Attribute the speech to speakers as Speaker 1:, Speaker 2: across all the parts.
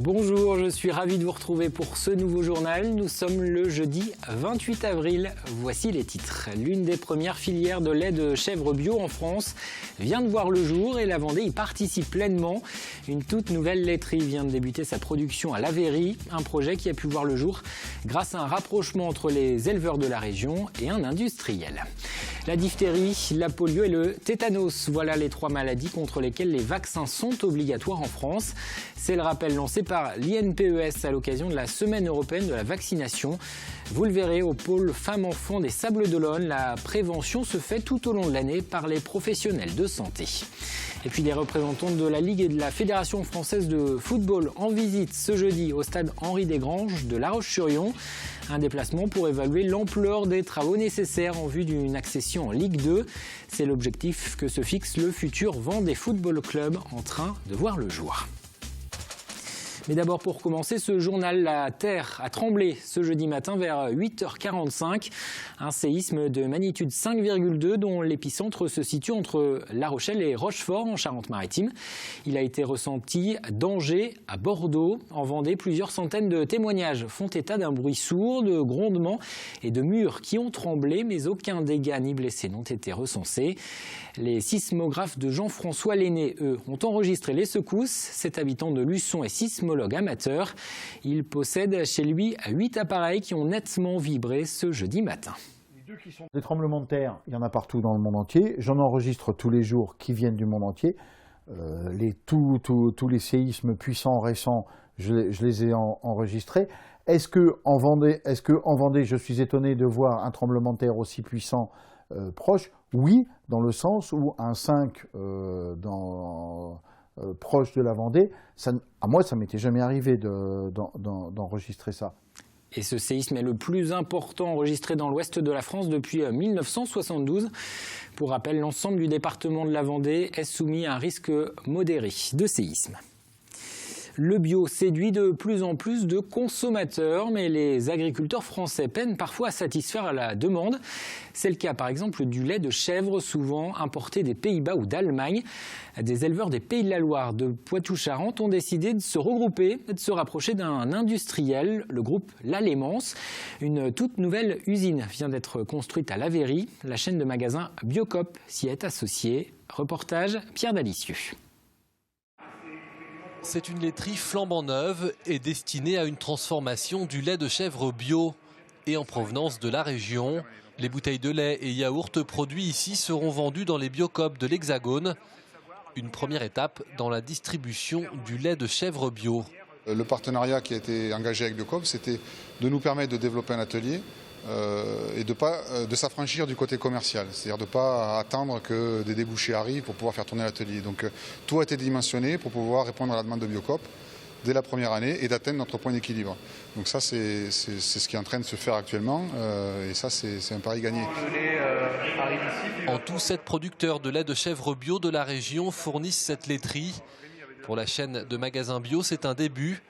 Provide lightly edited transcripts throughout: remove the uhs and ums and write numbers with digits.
Speaker 1: Bonjour, je suis ravi de vous retrouver pour ce nouveau journal. Nous sommes le jeudi 28 avril. Voici les titres. L'une des premières filières de lait de chèvre bio en France vient de voir le jour et la Vendée y participe pleinement. Une toute nouvelle laiterie vient de débuter sa production à l'Avéry, un projet qui a pu voir le jour grâce à un rapprochement entre les éleveurs de la région et un industriel. La diphtérie, la polio et le tétanos, voilà les trois maladies contre lesquelles les vaccins sont obligatoires en France. C'est le rappel lancé par l'INPES à l'occasion de la Semaine européenne de la vaccination. Vous le verrez au pôle femmes-enfants des Sables-d'Olonne, la prévention se fait tout au long de l'année par les professionnels de santé. Et puis les représentants de la Ligue et de la Fédération française de football en visite ce jeudi au stade Henri-Desgranges de La Roche-sur-Yon. Un déplacement pour évaluer l'ampleur des travaux nécessaires en vue d'une accession en Ligue 2. C'est l'objectif que se fixe le futur Vendée Football Club en train de voir le jour. Mais d'abord, pour commencer, ce journal, la Terre a tremblé ce jeudi matin vers 8h45. Un séisme de magnitude 5,2 dont l'épicentre se situe entre La Rochelle et Rochefort en Charente-Maritime. Il a été ressenti d'Angers à Bordeaux. En Vendée, plusieurs centaines de témoignages font état d'un bruit sourd, de grondements et de murs qui ont tremblé, mais aucun dégât ni blessé n'ont été recensés. Les sismographes de Jean-François Lenné, eux, ont enregistré les secousses. Cet habitant de Luçon est sismologue amateur. Il possède chez lui 8 appareils qui ont nettement vibré ce jeudi matin.
Speaker 2: Des tremblements de terre, il y en a partout dans le monde entier. J'en enregistre tous les jours qui viennent du monde entier. Tous les séismes puissants récents, je les ai enregistrés. Est-ce qu'en Vendée, je suis étonné de voir un tremblement de terre aussi puissant proche? Oui, dans le sens où un 5 proche de la Vendée, à moi, ça ne m'était jamais arrivé d'enregistrer ça.
Speaker 1: Et ce séisme est le plus important enregistré dans l'ouest de la France depuis 1972. Pour rappel, l'ensemble du département de la Vendée est soumis à un risque modéré de séisme. Le bio séduit de plus en plus de consommateurs, mais les agriculteurs français peinent parfois à satisfaire la demande. C'est le cas par exemple du lait de chèvre, souvent importé des Pays-Bas ou d'Allemagne. Des éleveurs des Pays de la Loire, de Poitou-Charentes ont décidé de se regrouper et de se rapprocher d'un industriel, le groupe L'Allémance. Une toute nouvelle usine vient d'être construite à l'Avéry. La chaîne de magasins Biocop s'y est associée. Reportage Pierre Dalicieux.
Speaker 3: C'est une laiterie flambant neuve et destinée à une transformation du lait de chèvre bio et en provenance de la région. Les bouteilles de lait et yaourts produits ici seront vendus dans les Biocop de l'Hexagone. Une première étape dans la distribution du lait de chèvre bio.
Speaker 4: Le partenariat qui a été engagé avec Biocop, c'était de nous permettre de développer un atelier et de s'affranchir du côté commercial, c'est-à-dire de ne pas attendre que des débouchés arrivent pour pouvoir faire tourner l'atelier. Donc tout a été dimensionné pour pouvoir répondre à la demande de Biocop dès la première année et d'atteindre notre point d'équilibre. Donc ça, c'est ce qui est en train de se faire actuellement et ça, c'est un pari gagné.
Speaker 3: En tout, 7 producteurs de lait de chèvre bio de la région fournissent cette laiterie. Pour la chaîne de magasins bio, c'est un début.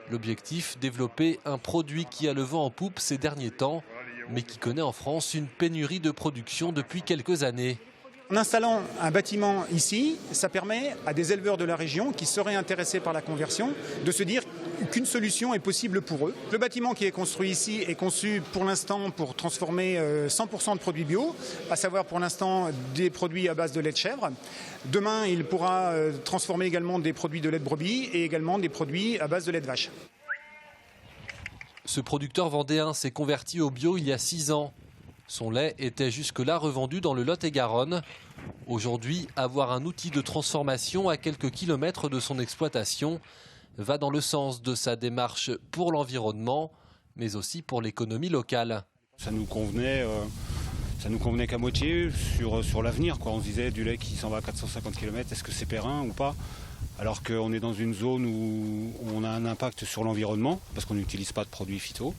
Speaker 3: L'objectif, développer un produit qui a le vent en poupe ces derniers temps, mais qui connaît en France une pénurie de production depuis quelques années.
Speaker 5: En installant un bâtiment ici, ça permet à des éleveurs de la région qui seraient intéressés par la conversion de se dire qu'une solution est possible pour eux. Le bâtiment qui est construit ici est conçu pour l'instant pour transformer 100% de produits bio, à savoir pour l'instant des produits à base de lait de chèvre. Demain, il pourra transformer également des produits de lait de brebis et également des produits à base de lait de vache.
Speaker 3: Ce producteur vendéen s'est converti au bio il y a 6 ans. Son lait était jusque-là revendu dans le Lot-et-Garonne. Aujourd'hui, avoir un outil de transformation à quelques kilomètres de son exploitation va dans le sens de sa démarche pour l'environnement, mais aussi pour l'économie locale.
Speaker 6: Ça nous convenait qu'à moitié sur l'avenir. On se disait du lait qui s'en va à 450 km, est-ce que c'est périn ou pas? Alors qu'on est dans une zone où on a un impact sur l'environnement, parce qu'on n'utilise pas de produits phyto,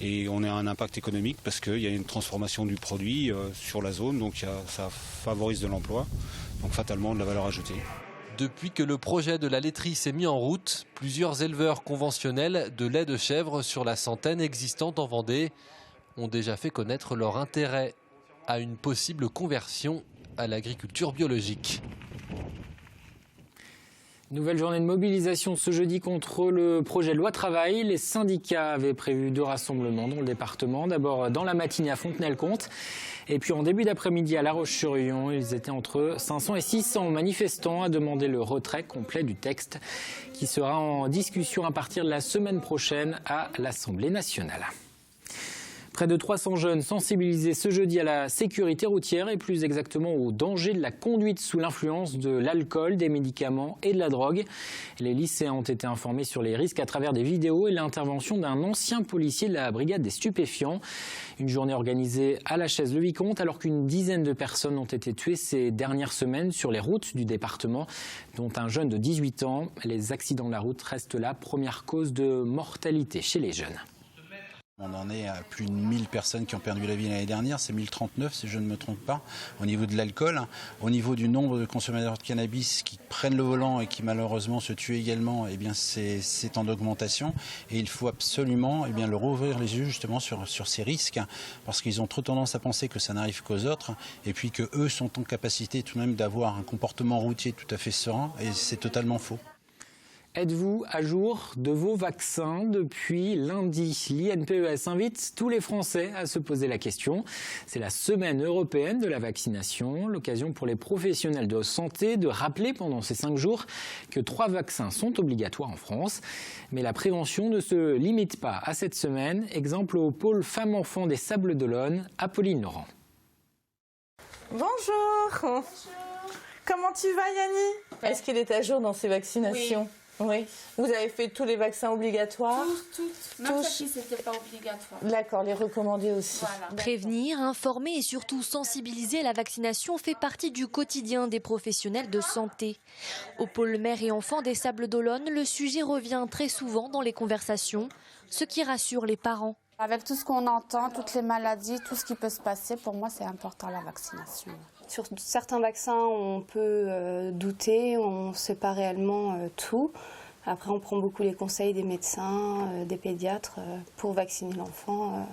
Speaker 6: et on a un impact économique parce qu'il y a une transformation du produit sur la zone, donc ça favorise de l'emploi, donc fatalement de la valeur ajoutée.
Speaker 3: Depuis que le projet de la laiterie s'est mis en route, plusieurs éleveurs conventionnels de lait de chèvre sur la centaine existante en Vendée ont déjà fait connaître leur intérêt à une possible conversion à l'agriculture biologique.
Speaker 1: Nouvelle journée de mobilisation ce jeudi contre le projet de loi travail. Les syndicats avaient prévu 2 rassemblements dans le département. D'abord dans la matinée à Fontenay-le-Comte et puis en début d'après-midi à La Roche-sur-Yon. Ils étaient entre 500 et 600 manifestants à demander le retrait complet du texte qui sera en discussion à partir de la semaine prochaine à l'Assemblée nationale. Près de 300 jeunes sensibilisés ce jeudi à la sécurité routière et plus exactement au danger de la conduite sous l'influence de l'alcool, des médicaments et de la drogue. Les lycéens ont été informés sur les risques à travers des vidéos et l'intervention d'un ancien policier de la brigade des stupéfiants. Une journée organisée à la Chaise-le-Vicomte alors qu'une dizaine de personnes ont été tuées ces dernières semaines sur les routes du département, dont un jeune de 18 ans. Les accidents de la route restent la première cause de mortalité chez les jeunes.
Speaker 7: On en est à plus de 1000 personnes qui ont perdu la vie l'année dernière, c'est 1039 si je ne me trompe pas, au niveau de l'alcool. Au niveau du nombre de consommateurs de cannabis qui prennent le volant et qui malheureusement se tuent également, eh bien c'est en augmentation. Et il faut absolument leur ouvrir les yeux justement sur ces risques, parce qu'ils ont trop tendance à penser que ça n'arrive qu'aux autres, et puis qu'eux sont en capacité tout de même d'avoir un comportement routier tout à fait serein, et c'est totalement faux.
Speaker 1: Êtes-vous à jour de vos vaccins depuis lundi? L'INPES invite tous les Français à se poser la question. C'est la semaine européenne de la vaccination, l'occasion pour les professionnels de santé de rappeler pendant ces 5 jours que 3 vaccins sont obligatoires en France. Mais la prévention ne se limite pas à cette semaine. Exemple au pôle femmes-enfants des Sables d'Olonne, Apolline Laurent.
Speaker 8: Bonjour. Comment tu vas, Yanni? Est-ce qu'il est à jour dans ses vaccinations? Oui. Vous avez fait tous les vaccins obligatoires?
Speaker 9: Tous. Même ceux qui n'étaient pas obligatoires.
Speaker 8: D'accord, les recommandés aussi.
Speaker 9: Voilà.
Speaker 10: Prévenir, informer et surtout sensibiliser à la vaccination fait partie du quotidien des professionnels de santé. Au pôle mère et enfants des Sables d'Olonne, le sujet revient très souvent dans les conversations, ce qui rassure les parents.
Speaker 11: Avec tout ce qu'on entend, toutes les maladies, tout ce qui peut se passer, pour moi c'est important la vaccination.
Speaker 12: Sur certains vaccins, on peut douter, on ne sait pas réellement tout. Après, on prend beaucoup les conseils des médecins, des pédiatres pour vacciner l'enfant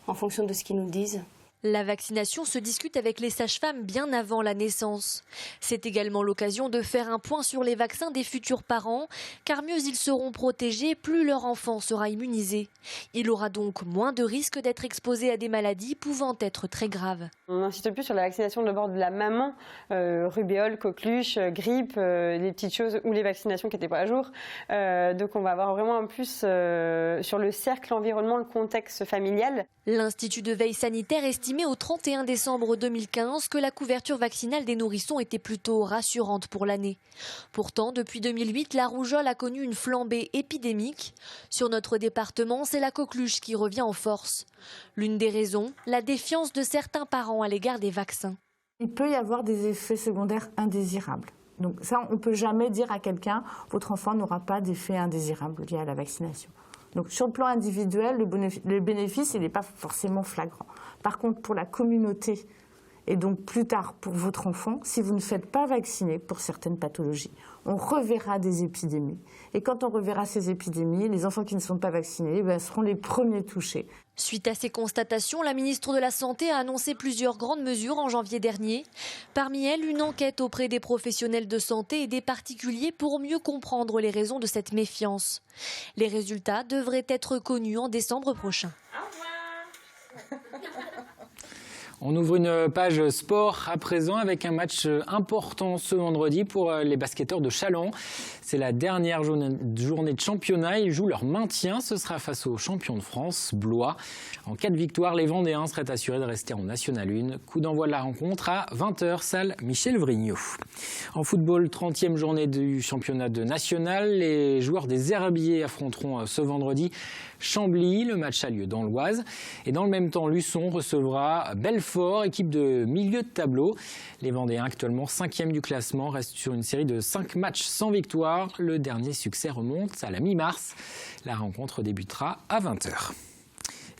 Speaker 12: en fonction de ce qu'ils nous disent.
Speaker 10: La vaccination se discute avec les sages-femmes bien avant la naissance. C'est également l'occasion de faire un point sur les vaccins des futurs parents, car mieux ils seront protégés, plus leur enfant sera immunisé. Il aura donc moins de risques d'être exposé à des maladies pouvant être très graves.
Speaker 13: On n'insiste plus sur la vaccination d'abord de la maman, rubéole, coqueluche, grippe, les petites choses, ou les vaccinations qui n'étaient pas à jour. Donc on va avoir vraiment un plus sur le cercle, l'environnement, le contexte familial.
Speaker 10: L'Institut de veille sanitaire estimait au 31 décembre 2015 que la couverture vaccinale des nourrissons était plutôt rassurante pour l'année. Pourtant, depuis 2008, la rougeole a connu une flambée épidémique. Sur notre département, c'est la coqueluche qui revient en force. L'une des raisons, la défiance de certains parents à l'égard des vaccins.
Speaker 8: Il peut y avoir des effets secondaires indésirables. Donc ça, on ne peut jamais dire à quelqu'un « votre enfant n'aura pas d'effets indésirables liés à la vaccination ». Donc sur le plan individuel, le bénéfice, il n'est pas forcément flagrant. Par contre, pour la communauté et donc plus tard pour votre enfant, si vous ne faites pas vacciner pour certaines pathologies, on reverra des épidémies. Et quand on reverra ces épidémies, les enfants qui ne sont pas vaccinés seront les premiers touchés.
Speaker 10: Suite à ces constatations, la ministre de la Santé a annoncé plusieurs grandes mesures en janvier dernier. Parmi elles, une enquête auprès des professionnels de santé et des particuliers pour mieux comprendre les raisons de cette méfiance. Les résultats devraient être connus en décembre prochain.
Speaker 1: On ouvre une page sport à présent avec un match important ce vendredi pour les basketteurs de Challans. C'est la dernière journée de championnat. Ils jouent leur maintien. Ce sera face aux champions de France, Blois. En cas de victoire, les Vendéens seraient assurés de rester en National 1. Coup d'envoi de la rencontre à 20h, salle Michel Vrignot. En football, 30e journée du championnat de national. Les joueurs des Herbiers affronteront ce vendredi Chambly. Le match a lieu dans l'Oise. Et dans le même temps, Luçon recevra Belfort, équipe de milieu de tableau. Les Vendéens, actuellement 5e du classement, restent sur une série de 5 matchs sans victoire. Le dernier succès remonte à la mi-mars. La rencontre débutera à 20h.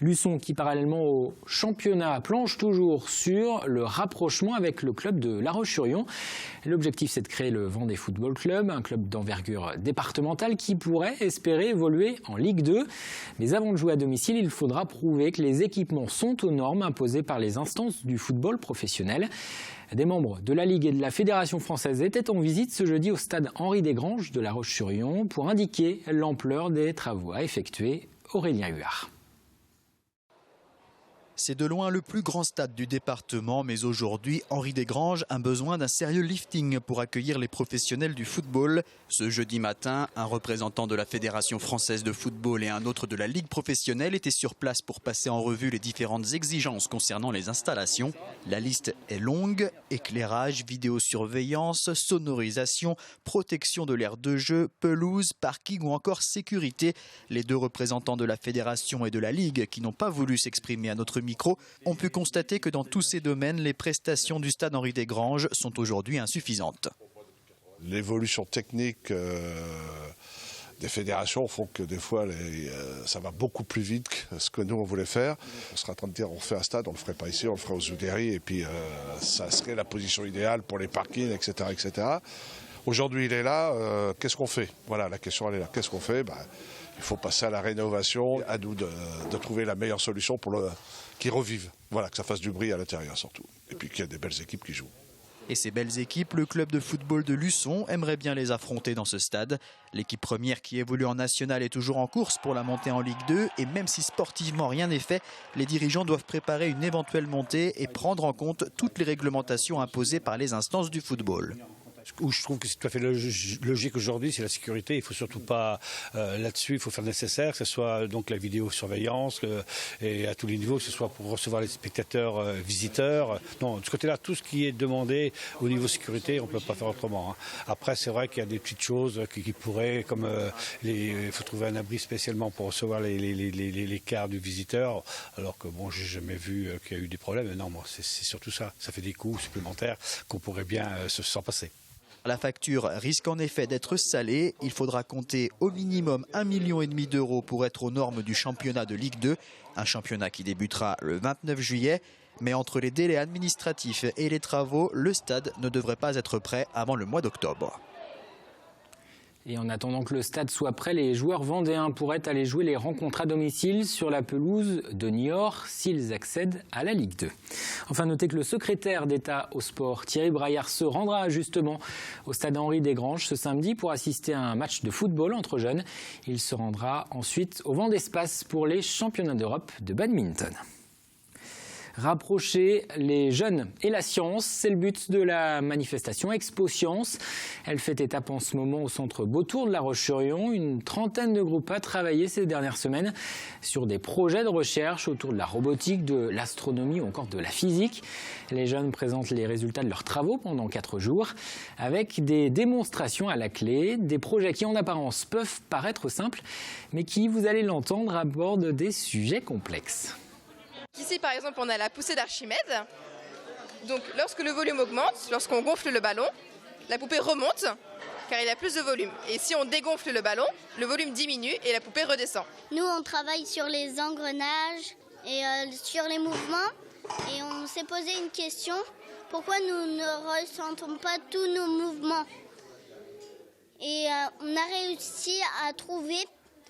Speaker 1: Luçon qui, parallèlement au championnat, planche toujours sur le rapprochement avec le club de La Roche-sur-Yon. L'objectif, c'est de créer le Vendée Football Club, un club d'envergure départementale qui pourrait espérer évoluer en Ligue 2. Mais avant de jouer à domicile, il faudra prouver que les équipements sont aux normes imposées par les instances du football professionnel. Des membres de la Ligue et de la Fédération française étaient en visite ce jeudi au stade Henri Desgranges de La Roche-sur-Yon pour indiquer l'ampleur des travaux à effectuer. Aurélien Huard.
Speaker 14: C'est de loin le plus grand stade du département, mais aujourd'hui, Henri Desgranges a besoin d'un sérieux lifting pour accueillir les professionnels du football. Ce jeudi matin, un représentant de la Fédération française de football et un autre de la Ligue professionnelle étaient sur place pour passer en revue les différentes exigences concernant les installations. La liste est longue: éclairage, vidéosurveillance, sonorisation, protection de l'aire de jeu, pelouse, parking ou encore sécurité. Les deux représentants de la Fédération et de la Ligue, qui n'ont pas voulu s'exprimer à notre micro, ont pu constater que dans tous ces domaines, les prestations du stade Henri Desgranges sont aujourd'hui insuffisantes.
Speaker 15: L'évolution technique des fédérations font que des fois ça va beaucoup plus vite que ce que nous on voulait faire. On serait en train de dire on fait un stade, on ne le ferait pas ici, on le ferait aux Oudéry et puis ça serait la position idéale pour les parkings, etc. etc. Aujourd'hui il est là, qu'est-ce qu'on fait? Voilà, la question elle est là, qu'est-ce qu'on fait? Il faut passer à la rénovation, à nous de trouver la meilleure solution pour qu'ils revivent. Voilà, que ça fasse du bruit à l'intérieur surtout. Et puis qu'il y ait des belles équipes qui jouent.
Speaker 14: Et ces belles équipes, le club de football de Luçon aimerait bien les affronter dans ce stade. L'équipe première qui évolue en national est toujours en course pour la montée en Ligue 2. Et même si sportivement rien n'est fait, les dirigeants doivent préparer une éventuelle montée et prendre en compte toutes les réglementations imposées par les instances du football.
Speaker 16: Où je trouve que c'est tout à fait logique aujourd'hui, c'est la sécurité. Il ne faut surtout pas là-dessus, il faut faire le nécessaire, que ce soit donc la vidéosurveillance et à tous les niveaux, que ce soit pour recevoir les spectateurs, visiteurs. Non, de ce côté-là, tout ce qui est demandé au niveau sécurité, on ne peut pas faire autrement. Après, c'est vrai qu'il y a des petites choses qui pourraient, comme il faut trouver un abri spécialement pour recevoir les cars du visiteur, alors que bon, j'ai jamais vu qu'il y a eu des problèmes. Non, moi, c'est surtout ça. Ça fait des coûts supplémentaires qu'on pourrait bien s'en passer.
Speaker 14: La facture risque en effet d'être salée. Il faudra compter au minimum 1,5 million d'euros pour être aux normes du championnat de Ligue 2. Un championnat qui débutera le 29 juillet. Mais entre les délais administratifs et les travaux, le stade ne devrait pas être prêt avant le mois d'octobre.
Speaker 1: Et en attendant que le stade soit prêt, les joueurs vendéens pourraient aller jouer les rencontres à domicile sur la pelouse de Niort s'ils accèdent à la Ligue 2. Enfin, notez que le secrétaire d'État au sport, Thierry Braillard, se rendra justement au stade Henri Desgranges ce samedi pour assister à un match de football entre jeunes. Il se rendra ensuite au Vendée Space pour les championnats d'Europe de badminton. Rapprocher les jeunes et la science, c'est le but de la manifestation Expo Science. Elle fait étape en ce moment au centre Beautour de La Roche-sur-Yon. Une trentaine de groupes a travaillé ces dernières semaines sur des projets de recherche autour de la robotique, de l'astronomie ou encore de la physique. Les jeunes présentent les résultats de leurs travaux pendant 4 jours avec des démonstrations à la clé, des projets qui en apparence peuvent paraître simples mais qui, vous allez l'entendre, abordent des sujets complexes.
Speaker 17: Ici, par exemple, on a la poussée d'Archimède. Donc, lorsque le volume augmente, lorsqu'on gonfle le ballon, la poupée remonte car il a plus de volume. Et si on dégonfle le ballon, le volume diminue et la poupée redescend.
Speaker 18: Nous, on travaille sur les engrenages et sur les mouvements. Et on s'est posé une question, pourquoi nous ne ressentons pas tous nos mouvements? Et on a réussi à trouver,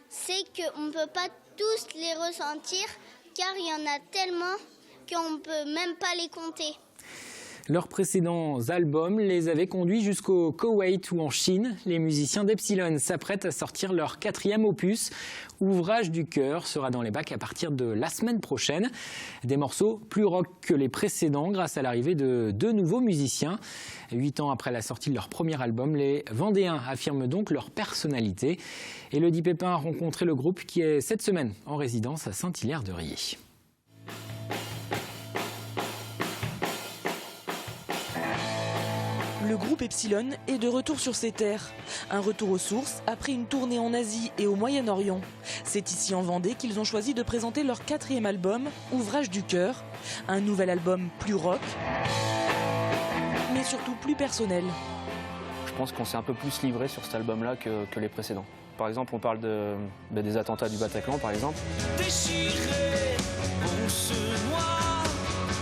Speaker 18: c'est qu'on ne peut pas tous les ressentir, car il y en a tellement qu'on ne peut même pas les compter.
Speaker 1: Leurs précédents albums les avaient conduits jusqu'au Koweït ou en Chine. Les musiciens d'Epsilon s'apprêtent à sortir leur 4e opus. Ouvrage du cœur sera dans les bacs à partir de la semaine prochaine. Des morceaux plus rock que les précédents grâce à l'arrivée de 2 nouveaux musiciens. 8 ans après la sortie de leur premier album, les Vendéens affirment donc leur personnalité. Élodie Pépin a rencontré le groupe qui est cette semaine en résidence à Saint-Hilaire-de-Riez.
Speaker 19: Le groupe Epsilon est de retour sur ses terres. Un retour aux sources après une tournée en Asie et au Moyen-Orient. C'est ici en Vendée qu'ils ont choisi de présenter leur 4e album, Ouvrage du cœur. Un nouvel album plus rock, mais surtout plus personnel.
Speaker 20: Je pense qu'on s'est un peu plus livré sur cet album-là que les précédents. Par exemple, on parle des attentats du Bataclan, par exemple.
Speaker 21: Déchiré. se noie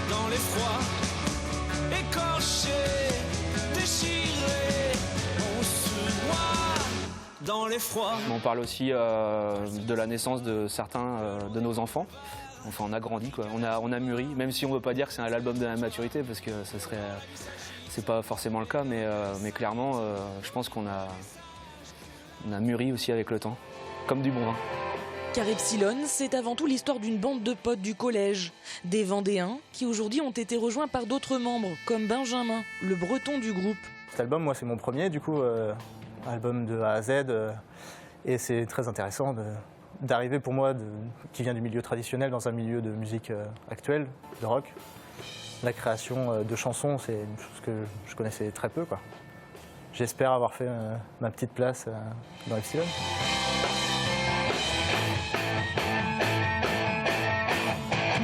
Speaker 21: dans l'effroi, écorché, déchiré, on se noie dans l'effroi.
Speaker 20: On parle aussi de la naissance de certains de nos enfants. Enfin, on a grandi, quoi. On a mûri, même si on ne veut pas dire que c'est l'album de la maturité, parce que c'est pas forcément le cas, mais clairement, je pense qu'on a mûri aussi avec le temps, comme du bon vin.
Speaker 19: Car Epsilon, c'est avant tout l'histoire d'une bande de potes du collège. Des Vendéens qui aujourd'hui ont été rejoints par d'autres membres, comme Benjamin, le breton du groupe.
Speaker 22: Cet album, moi, c'est mon premier, du coup, album de A à Z. Et c'est très intéressant d'arriver pour moi, qui vient du milieu traditionnel, dans un milieu de musique actuelle, de rock. La création de chansons, c'est une chose que je connaissais très peu, quoi. J'espère avoir fait ma petite place dans Epsilon.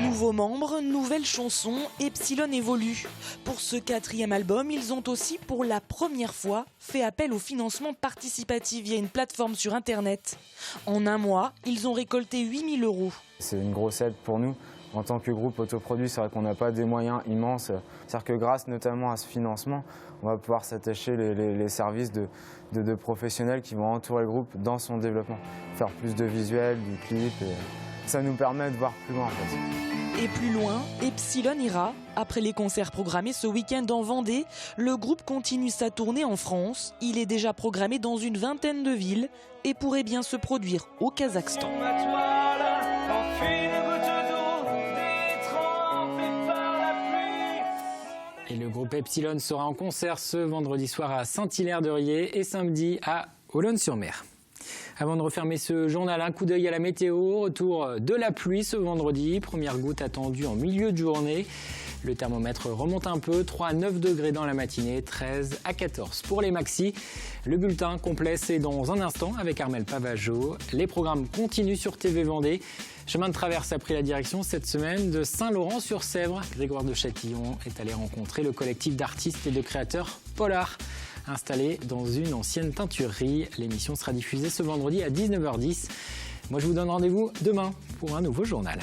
Speaker 19: Nouveaux membres, nouvelles chansons, Epsilon évolue. Pour ce 4e album, ils ont aussi, pour la première fois, fait appel au financement participatif via une plateforme sur Internet. En un mois, ils ont récolté 8 000 €.
Speaker 23: C'est une grosse aide pour nous. En tant que groupe autoproduit, c'est vrai qu'on n'a pas des moyens immenses. C'est-à-dire que grâce notamment à ce financement, on va pouvoir s'attacher les services de professionnels qui vont entourer le groupe dans son développement. Faire plus de visuels, du clip, et ça nous permet de voir plus loin en fait.
Speaker 19: Et plus loin, Epsilon ira. Après les concerts programmés ce week-end en Vendée, le groupe continue sa tournée en France. Il est déjà programmé dans une vingtaine de villes et pourrait bien se produire au Kazakhstan.
Speaker 1: Et le groupe Epsilon sera en concert ce vendredi soir à Saint-Hilaire-de-Riez et samedi à Olonne-sur-Mer. Avant de refermer ce journal, un coup d'œil à la météo. Retour de la pluie ce vendredi. Première goutte attendue en milieu de journée. Le thermomètre remonte un peu. 3 à 9 degrés dans la matinée, 13 à 14 pour les maxis. Le bulletin complet, c'est dans un instant avec Armel Pavageau. Les programmes continuent sur TV Vendée. Chemin de traverse a pris la direction cette semaine de Saint-Laurent-sur-Sèvre. Grégoire de Châtillon est allé rencontrer le collectif d'artistes et de créateurs Polar, installé dans une ancienne teinturerie. L'émission sera diffusée ce vendredi à 19h10. Moi, je vous donne rendez-vous demain pour un nouveau journal.